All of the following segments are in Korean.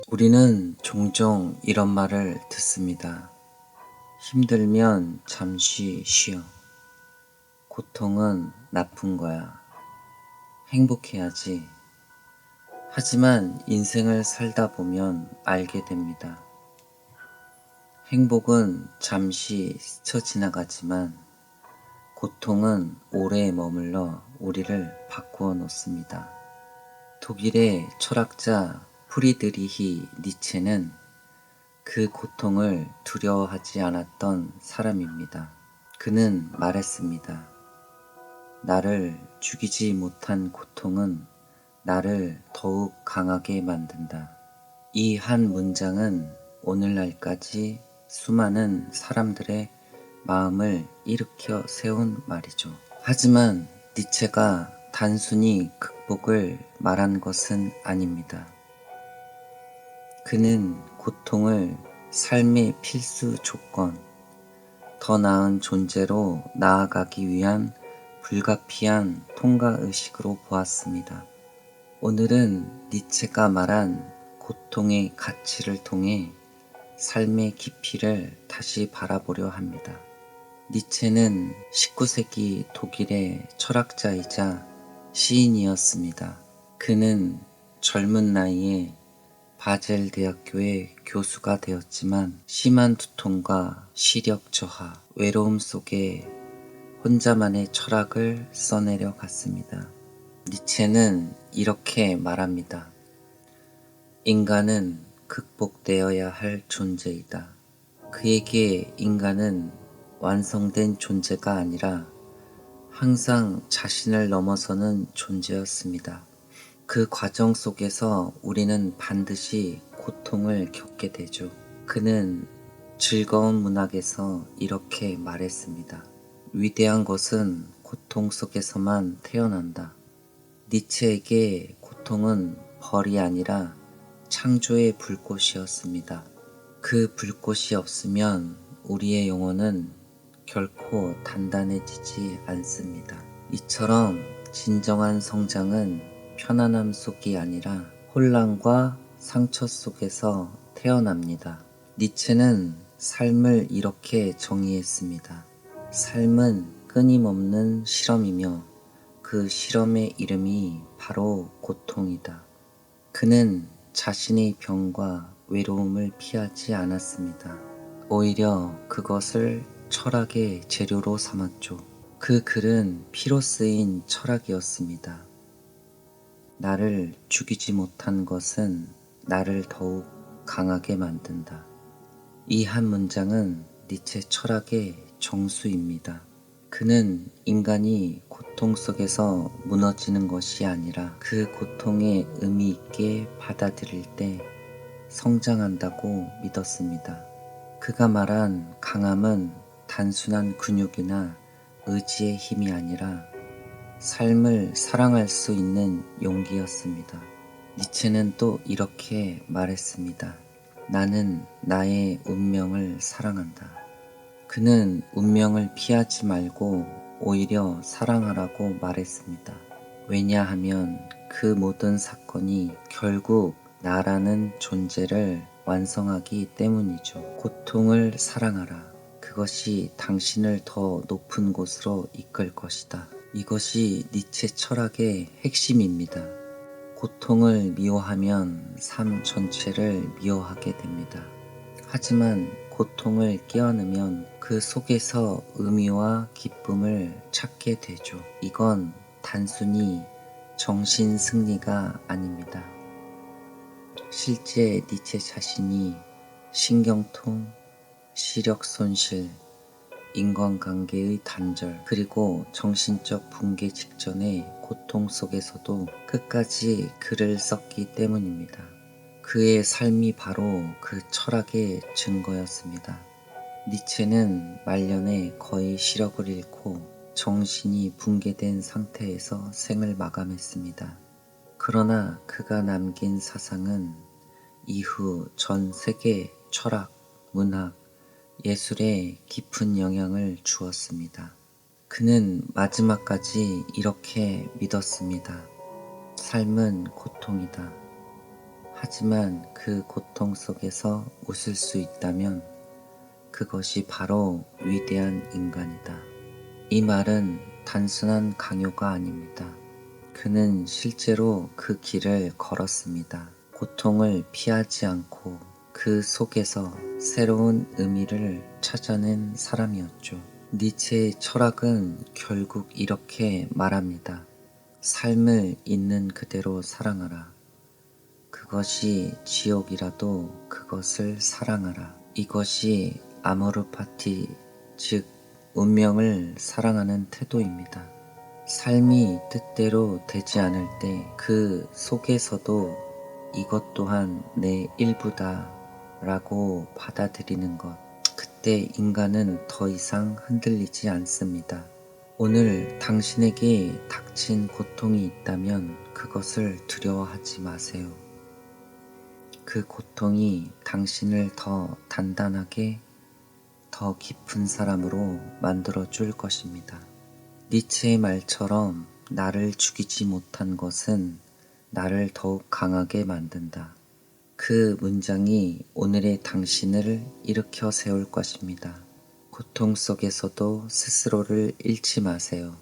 우리는 종종 이런 말을 듣습니다. 힘들면 잠시 쉬어. 고통은 나쁜 거야. 행복해야지. 하지만 인생을 살다 보면 알게 됩니다. 행복은 잠시 스쳐 지나가지만 고통은 오래 머물러 우리를 바꾸어 놓습니다. 독일의 철학자 프리드리히 니체는 그 고통을 두려워하지 않았던 사람입니다. 그는 말했습니다. 나를 죽이지 못한 고통은 나를 더욱 강하게 만든다. 이 한 문장은 오늘날까지 수많은 사람들의 마음을 일으켜 세운 말이죠. 하지만 니체가 단순히 극복을 말한 것은 아닙니다. 그는 고통을 삶의 필수 조건, 더 나은 존재로 나아가기 위한 불가피한 통과의식으로 보았습니다. 오늘은 니체가 말한 고통의 가치를 통해 삶의 깊이를 다시 바라보려 합니다. 니체는 19세기 독일의 철학자이자 시인이었습니다. 그는 젊은 나이에 바젤 대학교의 교수가 되었지만 심한 두통과 시력 저하, 외로움 속에 혼자만의 철학을 써내려 갔습니다. 니체는 이렇게 말합니다. 인간은 극복되어야 할 존재이다. 그에게 인간은 완성된 존재가 아니라 항상 자신을 넘어서는 존재였습니다. 그 과정 속에서 우리는 반드시 고통을 겪게 되죠. 그는 즐거운 문학에서 이렇게 말했습니다. 위대한 것은 고통 속에서만 태어난다. 니체에게 고통은 벌이 아니라 창조의 불꽃이었습니다. 그 불꽃이 없으면 우리의 영혼은 결코 단단해지지 않습니다. 이처럼 진정한 성장은 편안함 속이 아니라 혼란과 상처 속에서 태어납니다. 니체는 삶을 이렇게 정의했습니다. 삶은 끊임없는 실험이며 그 실험의 이름이 바로 고통이다. 그는 자신의 병과 외로움을 피하지 않았습니다. 오히려 그것을 철학의 재료로 삼았죠. 그 글은 피로 쓰인 철학이었습니다. 나를 죽이지 못한 것은 나를 더욱 강하게 만든다. 이 한 문장은 니체 철학의 정수입니다. 그는 인간이 고통 속에서 무너지는 것이 아니라 그 고통에 의미 있게 받아들일 때 성장한다고 믿었습니다. 그가 말한 강함은 단순한 근육이나 의지의 힘이 아니라 삶을 사랑할 수 있는 용기였습니다. 니체는 또 이렇게 말했습니다. 나는 나의 운명을 사랑한다. 그는 운명을 피하지 말고 오히려 사랑하라고 말했습니다. 왜냐하면 그 모든 사건이 결국 나라는 존재를 완성하기 때문이죠. 고통을 사랑하라. 그것이 당신을 더 높은 곳으로 이끌 것이다. 이것이 니체 철학의 핵심입니다. 고통을 미워하면 삶 전체를 미워하게 됩니다. 하지만 고통을 끼얹으면 그 속에서 의미와 기쁨을 찾게 되죠. 이건 단순히 정신 승리가 아닙니다. 실제 니체 자신이 신경통, 시력 손실, 인간관계의 단절, 그리고 정신적 붕괴 직전의 고통 속에서도 끝까지 글을 썼기 때문입니다. 그의 삶이 바로 그 철학의 증거였습니다. 니체는 말년에 거의 시력을 잃고 정신이 붕괴된 상태에서 생을 마감했습니다. 그러나 그가 남긴 사상은 이후 전 세계 철학, 문학, 예술에 깊은 영향을 주었습니다. 그는 마지막까지 이렇게 믿었습니다. 삶은 고통이다. 하지만 그 고통 속에서 웃을 수 있다면 그것이 바로 위대한 인간이다. 이 말은 단순한 강요가 아닙니다. 그는 실제로 그 길을 걸었습니다. 고통을 피하지 않고 그 속에서 새로운 의미를 찾아낸 사람이었죠. 니체의 철학은 결국 이렇게 말합니다. 삶을 있는 그대로 사랑하라. 그것이 지옥이라도 그것을 사랑하라. 이것이 아모르 파티, 즉 운명을 사랑하는 태도입니다. 삶이 뜻대로 되지 않을 때 그 속에서도 이것 또한 내 일부다 라고 받아들이는 것. 그때 인간은 더 이상 흔들리지 않습니다. 오늘 당신에게 닥친 고통이 있다면 그것을 두려워하지 마세요. 그 고통이 당신을 더 단단하게, 더 깊은 사람으로 만들어 줄 것입니다. 니체의 말처럼 나를 죽이지 못한 것은 나를 더욱 강하게 만든다. 그 문장이 오늘의 당신을 일으켜 세울 것입니다. 고통 속에서도 스스로를 잃지 마세요.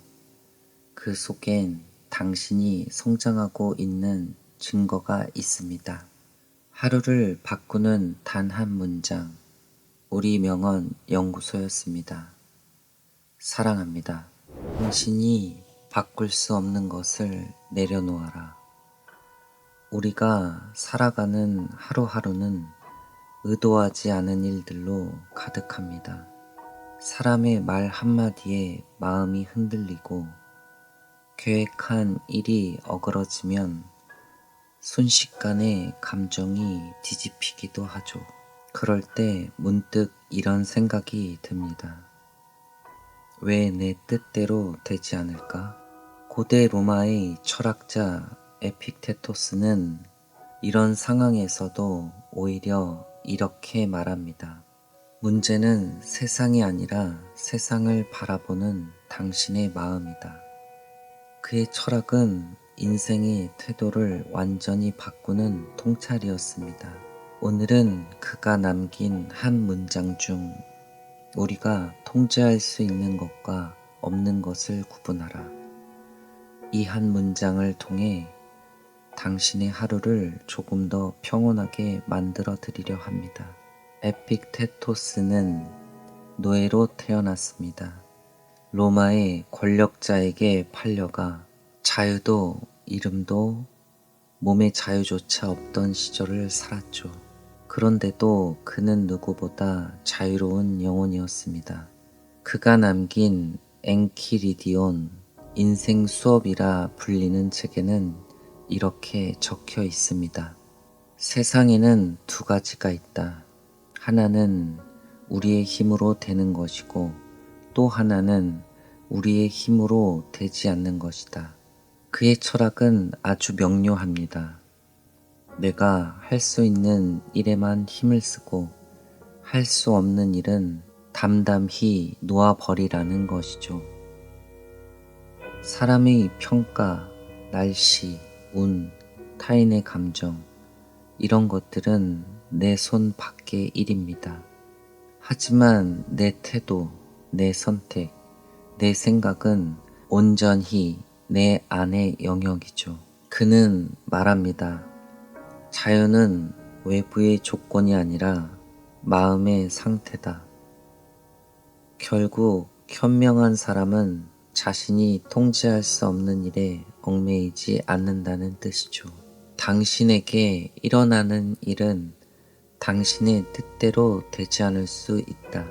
그 속엔 당신이 성장하고 있는 증거가 있습니다. 하루를 바꾸는 단 한 문장, 우리 명언 연구소였습니다. 사랑합니다. 당신이 바꿀 수 없는 것을 내려놓아라. 우리가 살아가는 하루하루는 의도하지 않은 일들로 가득합니다. 사람의 말 한마디에 마음이 흔들리고 계획한 일이 어그러지면 순식간에 감정이 뒤집히기도 하죠. 그럴 때 문득 이런 생각이 듭니다. 왜 내 뜻대로 되지 않을까? 고대 로마의 철학자 에픽테토스는 이런 상황에서도 오히려 이렇게 말합니다. 문제는 세상이 아니라 세상을 바라보는 당신의 마음이다. 그의 철학은 인생의 태도를 완전히 바꾸는 통찰이었습니다. 오늘은 그가 남긴 한 문장 중 우리가 통제할 수 있는 것과 없는 것을 구분하라. 이 한 문장을 통해 당신의 하루를 조금 더 평온하게 만들어 드리려 합니다. 에픽테토스는 노예로 태어났습니다. 로마의 권력자에게 팔려가 자유도 이름도 몸의 자유조차 없던 시절을 살았죠. 그런데도 그는 누구보다 자유로운 영혼이었습니다. 그가 남긴 엔키리디온 인생 수업이라 불리는 책에는 이렇게 적혀 있습니다. 세상에는 두 가지가 있다. 하나는 우리의 힘으로 되는 것이고 또 하나는 우리의 힘으로 되지 않는 것이다. 그의 철학은 아주 명료합니다. 내가 할 수 있는 일에만 힘을 쓰고 할 수 없는 일은 담담히 놓아버리라는 것이죠. 사람의 평가, 날씨, 운, 타인의 감정, 이런 것들은 내 손 밖의 일입니다. 하지만 내 태도, 내 선택, 내 생각은 온전히 내 안의 영역이죠. 그는 말합니다. 자유는 외부의 조건이 아니라 마음의 상태다. 결국 현명한 사람은 자신이 통제할 수 없는 일에 얽매이지 않는다는 뜻이죠. 당신에게 일어나는 일은 당신의 뜻대로 되지 않을 수 있다.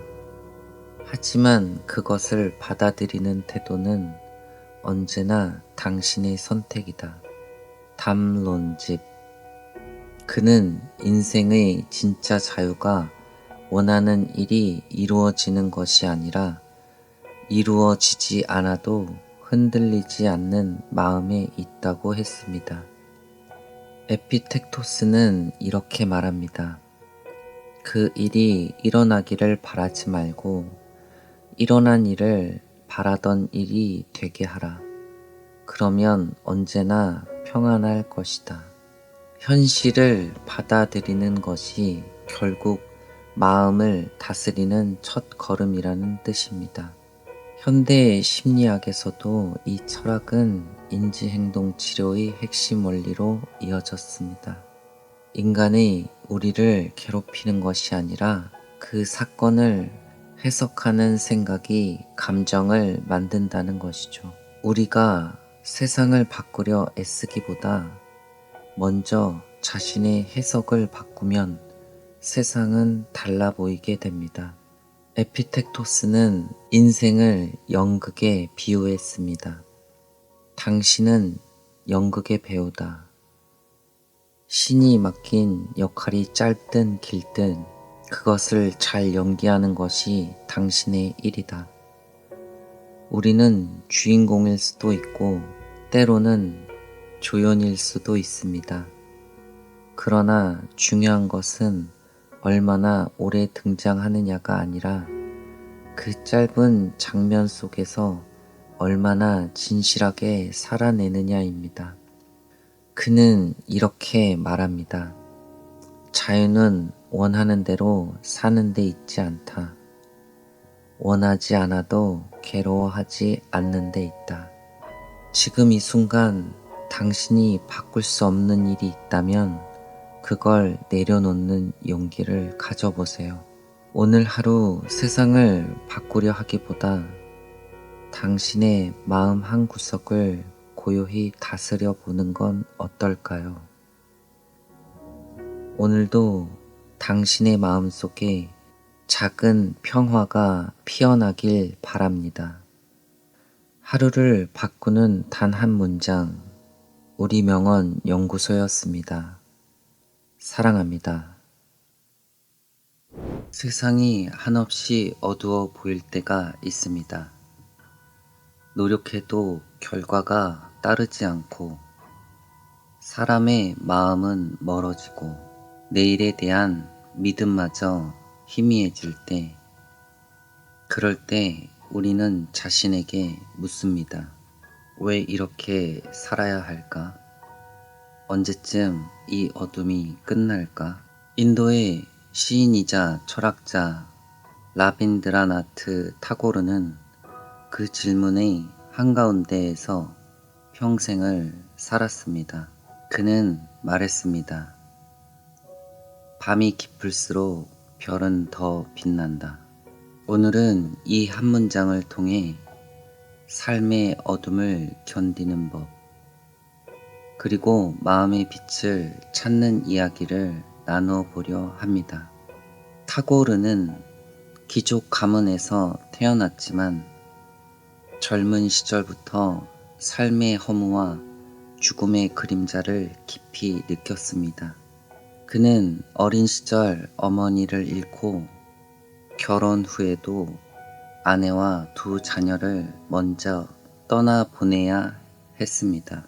하지만 그것을 받아들이는 태도는 언제나 당신의 선택이다. 담론집. 그는 인생의 진짜 자유가 원하는 일이 이루어지는 것이 아니라 이루어지지 않아도 흔들리지 않는 마음에 있다고 했습니다. 에피텍토스는 이렇게 말합니다. 그 일이 일어나기를 바라지 말고 일어난 일을 바라던 일이 되게 하라. 그러면 언제나 평안할 것이다. 현실을 받아들이는 것이 결국 마음을 다스리는 첫 걸음이라는 뜻입니다. 현대 심리학에서도 이 철학은 인지행동 치료의 핵심 원리로 이어졌습니다. 인간이 우리를 괴롭히는 것이 아니라 그 사건을 해석하는 생각이 감정을 만든다는 것이죠. 우리가 세상을 바꾸려 애쓰기보다 먼저 자신의 해석을 바꾸면 세상은 달라 보이게 됩니다. 에피텍토스는 인생을 연극에 비유했습니다. 당신은 연극의 배우다. 신이 맡긴 역할이 짧든 길든 그것을 잘 연기하는 것이 당신의 일이다. 우리는 주인공일 수도 있고 때로는 조연일 수도 있습니다. 그러나 중요한 것은 얼마나 오래 등장하느냐가 아니라 그 짧은 장면 속에서 얼마나 진실하게 살아내느냐입니다. 그는 이렇게 말합니다. 자유는 원하는 대로 사는 데 있지 않다. 원하지 않아도 괴로워하지 않는 데 있다. 지금 이 순간 당신이 바꿀 수 없는 일이 있다면 그걸 내려놓는 용기를 가져보세요. 오늘 하루 세상을 바꾸려 하기보다 당신의 마음 한 구석을 고요히 다스려 보는 건 어떨까요? 오늘도 당신의 마음 속에 작은 평화가 피어나길 바랍니다. 하루를 바꾸는 단 한 문장, 우리 명언 연구소였습니다. 사랑합니다. 세상이 한없이 어두워 보일 때가 있습니다. 노력해도 결과가 따르지 않고 사람의 마음은 멀어지고 내일에 대한 믿음마저 희미해질 때, 그럴 때 우리는 자신에게 묻습니다. 왜 이렇게 살아야 할까? 언제쯤 이 어둠이 끝날까? 인도의 시인이자 철학자 라빈드라나트 타고르는 그 질문의 한가운데에서 평생을 살았습니다. 그는 말했습니다. 밤이 깊을수록 별은 더 빛난다. 오늘은 이 한 문장을 통해 삶의 어둠을 견디는 법, 그리고 마음의 빛을 찾는 이야기를 나누어 보려 합니다. 타고르는 귀족 가문에서 태어났지만 젊은 시절부터 삶의 허무와 죽음의 그림자를 깊이 느꼈습니다. 그는 어린 시절 어머니를 잃고 결혼 후에도 아내와 두 자녀를 먼저 떠나보내야 했습니다.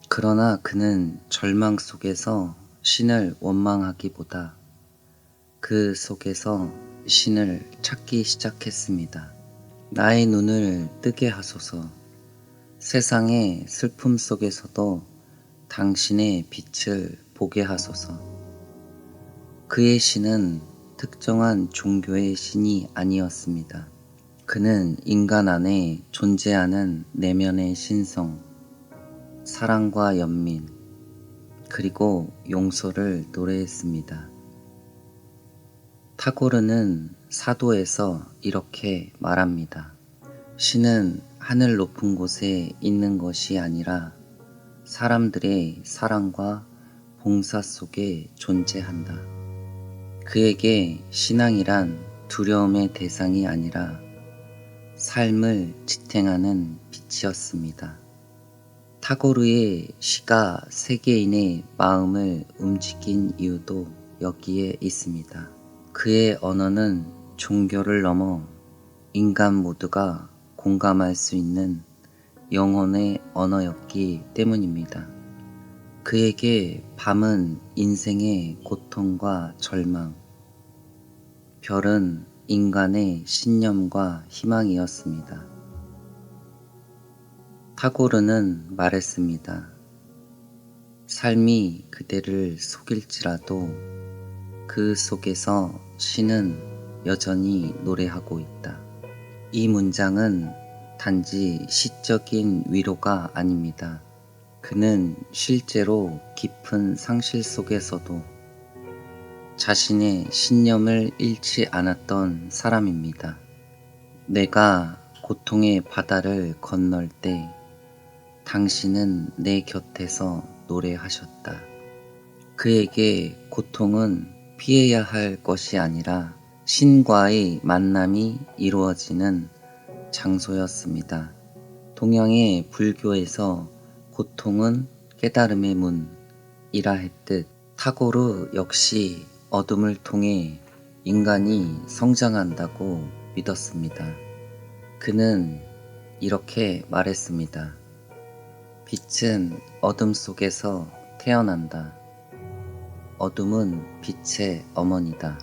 그러나 그는 절망 속에서 신을 원망하기보다 그 속에서 신을 찾기 시작했습니다. 나의 눈을 뜨게 하소서. 세상의 슬픔 속에서도 당신의 빛을 보게 하소서. 그의 신은 특정한 종교의 신이 아니었습니다. 그는 인간 안에 존재하는 내면의 신성, 사랑과 연민, 그리고 용서를 노래했습니다. 타고르는 사도에서 이렇게 말합니다. 신은 하늘 높은 곳에 있는 것이 아니라 사람들의 사랑과 봉사 속에 존재한다. 그에게 신앙이란 두려움의 대상이 아니라 삶을 지탱하는 빛이었습니다. 타고르의 시가 세계인의 마음을 움직인 이유도 여기에 있습니다. 그의 언어는 종교를 넘어 인간 모두가 공감할 수 있는 영혼의 언어였기 때문입니다. 그에게 밤은 인생의 고통과 절망, 별은 인간의 신념과 희망이었습니다. 타고르는 말했습니다. 삶이 그대를 속일지라도 그 속에서 신은 여전히 노래하고 있다. 이 문장은 단지 시적인 위로가 아닙니다. 그는 실제로 깊은 상실 속에서도 자신의 신념을 잃지 않았던 사람입니다. 내가 고통의 바다를 건널 때 당신은 내 곁에서 노래하셨다. 그에게 고통은 피해야 할 것이 아니라 신과의 만남이 이루어지는 장소였습니다. 동양의 불교에서 고통은 깨달음의 문이라 했듯 타고르 역시 어둠을 통해 인간이 성장한다고 믿었습니다. 그는 이렇게 말했습니다. 빛은 어둠 속에서 태어난다. 어둠은 빛의 어머니다.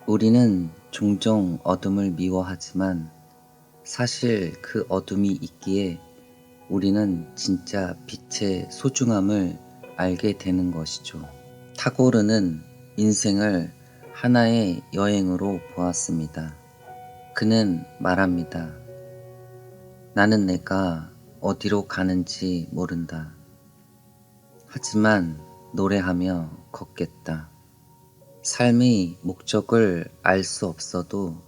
우리는 종종 어둠을 미워하지만 사실 그 어둠이 있기에 우리는 진짜 빛의 소중함을 알게 되는 것이죠. 타고르는 인생을 하나의 여행으로 보았습니다. 그는 말합니다. 나는 내가 어디로 가는지 모른다. 하지만 노래하며 걷겠다. 삶의 목적을 알 수 없어도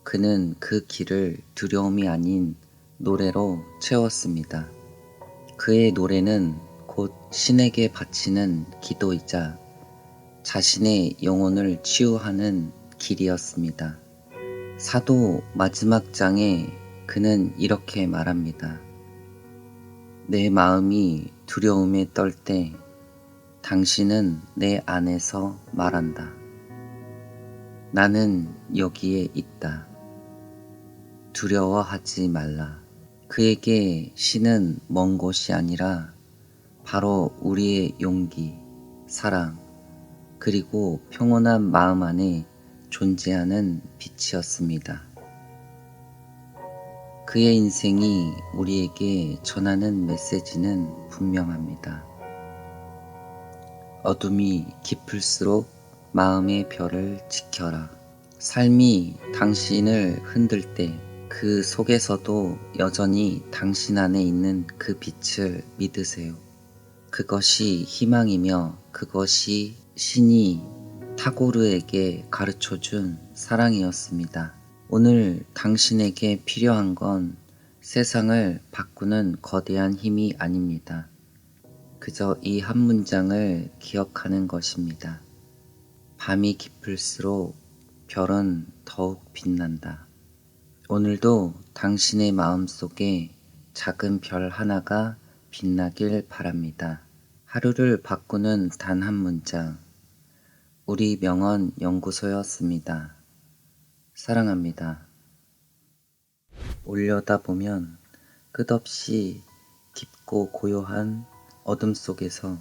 그는 그 길을 두려움이 아닌 노래로 채웠습니다. 그의 노래는 곧 신에게 바치는 기도이자 자신의 영혼을 치유하는 길이었습니다. 사도 마지막 장에 그는 이렇게 말합니다. 내 마음이 두려움에 떨 때 당신은 내 안에서 말한다. 나는 여기에 있다. 두려워하지 말라. 그에게 신은 먼 곳이 아니라 바로 우리의 용기, 사랑, 그리고 평온한 마음 안에 존재하는 빛이었습니다. 그의 인생이 우리에게 전하는 메시지는 분명합니다. 어둠이 깊을수록 마음의 별을 지켜라. 삶이 당신을 흔들 때 그 속에서도 여전히 당신 안에 있는 그 빛을 믿으세요. 그것이 희망이며 그것이 신이 타고르에게 가르쳐준 사랑이었습니다. 오늘 당신에게 필요한 건 세상을 바꾸는 거대한 힘이 아닙니다. 그저 이 한 문장을 기억하는 것입니다. 밤이 깊을수록 별은 더욱 빛난다. 오늘도 당신의 마음속에 작은 별 하나가 빛나길 바랍니다. 하루를 바꾸는 단 한 문장. 우리 명언 연구소였습니다. 사랑합니다. 올려다보면 끝없이 깊고 고요한 어둠 속에서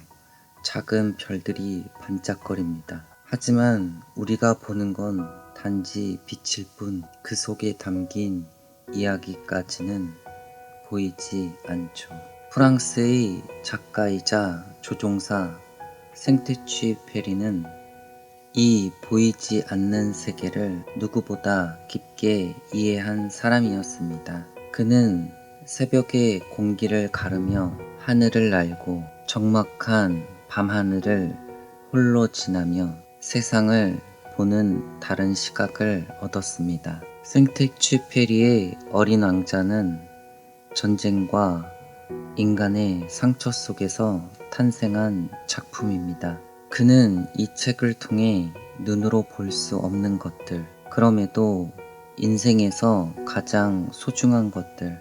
작은 별들이 반짝거립니다. 하지만 우리가 보는 건 단지 빛일 뿐 그 속에 담긴 이야기까지는 보이지 않죠. 프랑스의 작가이자 조종사 생테취페리는 이 보이지 않는 세계를 누구보다 깊게 이해한 사람이었습니다. 그는 새벽의 공기를 가르며 하늘을 날고 적막한 밤하늘을 홀로 지나며 세상을 보는 다른 시각을 얻었습니다. 생텍쥐페리의 어린 왕자는 전쟁과 인간의 상처 속에서 탄생한 작품입니다. 그는 이 책을 통해 눈으로 볼 수 없는 것들, 그럼에도 인생에서 가장 소중한 것들,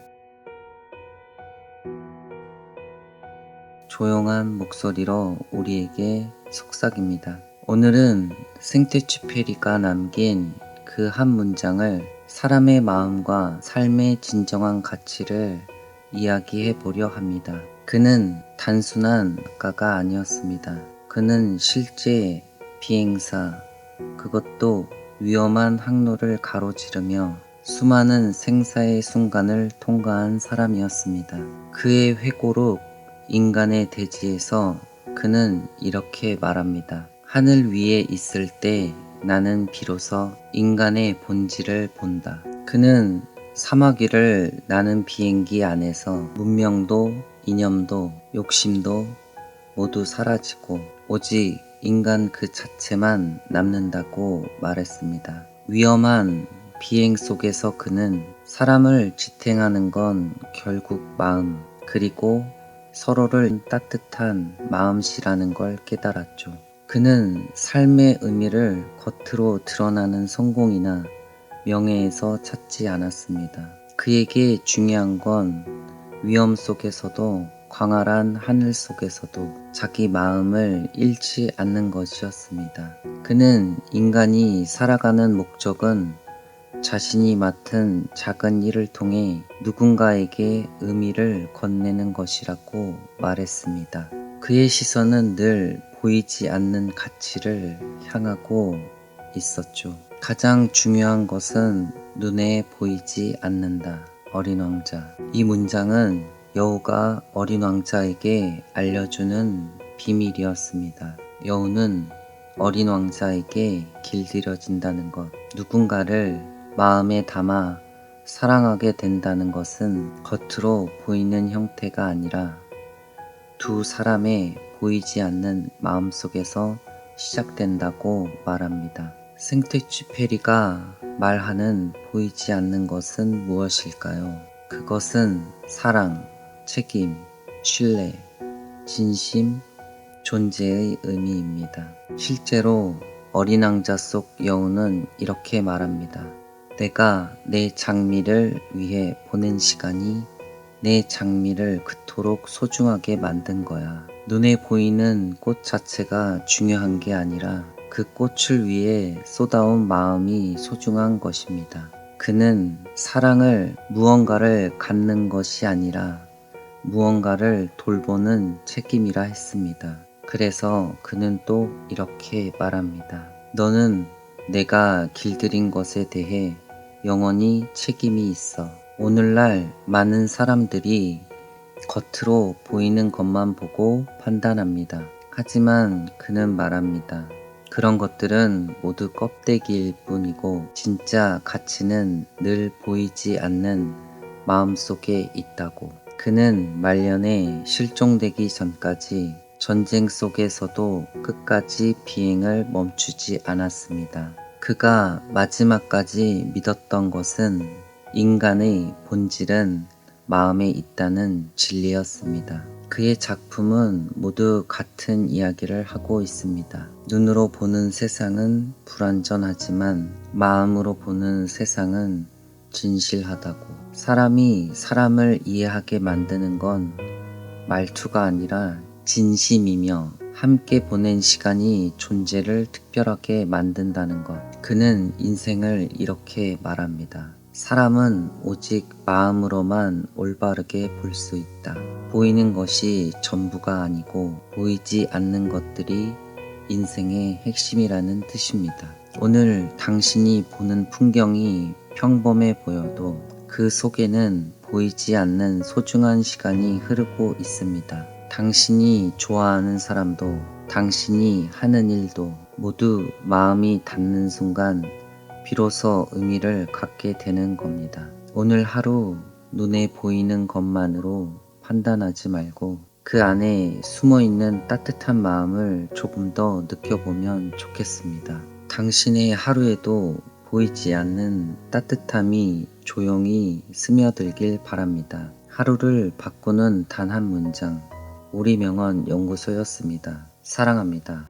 조용한 목소리로 우리에게 속삭입니다. 오늘은 생테쥐페리가 남긴 그 한 문장을 사람의 마음과 삶의 진정한 가치를 이야기해 보려 합니다. 그는 단순한 작가가 아니었습니다. 그는 실제 비행사, 그것도 위험한 항로를 가로지르며 수많은 생사의 순간을 통과한 사람이었습니다. 그의 회고록 인간의 대지에서 그는 이렇게 말합니다. 하늘 위에 있을 때 나는 비로소 인간의 본질을 본다. 그는 사마귀를 나는 비행기 안에서 문명도 이념도 욕심도 모두 사라지고 오직 인간 그 자체만 남는다고 말했습니다. 위험한 비행 속에서 그는 사람을 지탱하는 건 결국 마음, 그리고 서로를 따뜻한 마음씨라는 걸 깨달았죠. 그는 삶의 의미를 겉으로 드러나는 성공이나 명예에서 찾지 않았습니다. 그에게 중요한 건 위험 속에서도 광활한 하늘 속에서도 자기 마음을 잃지 않는 것이었습니다. 그는 인간이 살아가는 목적은 자신이 맡은 작은 일을 통해 누군가에게 의미를 건네는 것이라고 말했습니다. 그의 시선은 늘 보이지 않는 가치를 향하고 있었죠. 가장 중요한 것은 눈에 보이지 않는다. 어린 왕자. 이 문장은 여우가 어린 왕자에게 알려주는 비밀이었습니다. 여우는 어린 왕자에게 길들여진다는 것, 누군가를 마음에 담아 사랑하게 된다는 것은 겉으로 보이는 형태가 아니라 두 사람의 보이지 않는 마음속에서 시작된다고 말합니다. 생텍쥐페리가 말하는 보이지 않는 것은 무엇일까요? 그것은 사랑, 책임, 신뢰, 진심, 존재의 의미입니다. 실제로 어린 왕자 속 여우는 이렇게 말합니다. 내가 내 장미를 위해 보낸 시간이 내 장미를 그토록 소중하게 만든 거야. 눈에 보이는 꽃 자체가 중요한 게 아니라 그 꽃을 위해 쏟아온 마음이 소중한 것입니다. 그는 사랑을 무언가를 갖는 것이 아니라 무언가를 돌보는 책임이라 했습니다. 그래서 그는 또 이렇게 말합니다. 너는 내가 길들인 것에 대해 영원히 책임이 있어. 오늘날 많은 사람들이 겉으로 보이는 것만 보고 판단합니다. 하지만 그는 말합니다. 그런 것들은 모두 껍데기일 뿐이고 진짜 가치는 늘 보이지 않는 마음속에 있다고. 그는 말년에 실종되기 전까지 전쟁 속에서도 끝까지 비행을 멈추지 않았습니다. 그가 마지막까지 믿었던 것은 인간의 본질은 마음에 있다는 진리였습니다. 그의 작품은 모두 같은 이야기를 하고 있습니다. 눈으로 보는 세상은 불완전하지만 마음으로 보는 세상은 진실하다고. 사람이 사람을 이해하게 만드는 건 말투가 아니라 진심이며 함께 보낸 시간이 존재를 특별하게 만든다는 것. 그는 인생을 이렇게 말합니다. 사람은 오직 마음으로만 올바르게 볼 수 있다. 보이는 것이 전부가 아니고 보이지 않는 것들이 인생의 핵심이라는 뜻입니다. 오늘 당신이 보는 풍경이 평범해 보여도 그 속에는 보이지 않는 소중한 시간이 흐르고 있습니다. 당신이 좋아하는 사람도 당신이 하는 일도 모두 마음이 닿는 순간 비로소 의미를 갖게 되는 겁니다. 오늘 하루 눈에 보이는 것만으로 판단하지 말고 그 안에 숨어있는 따뜻한 마음을 조금 더 느껴보면 좋겠습니다. 당신의 하루에도 보이지 않는 따뜻함이 조용히 스며들길 바랍니다. 하루를 바꾸는 단 한 문장, 우리명언 연구소였습니다. 사랑합니다.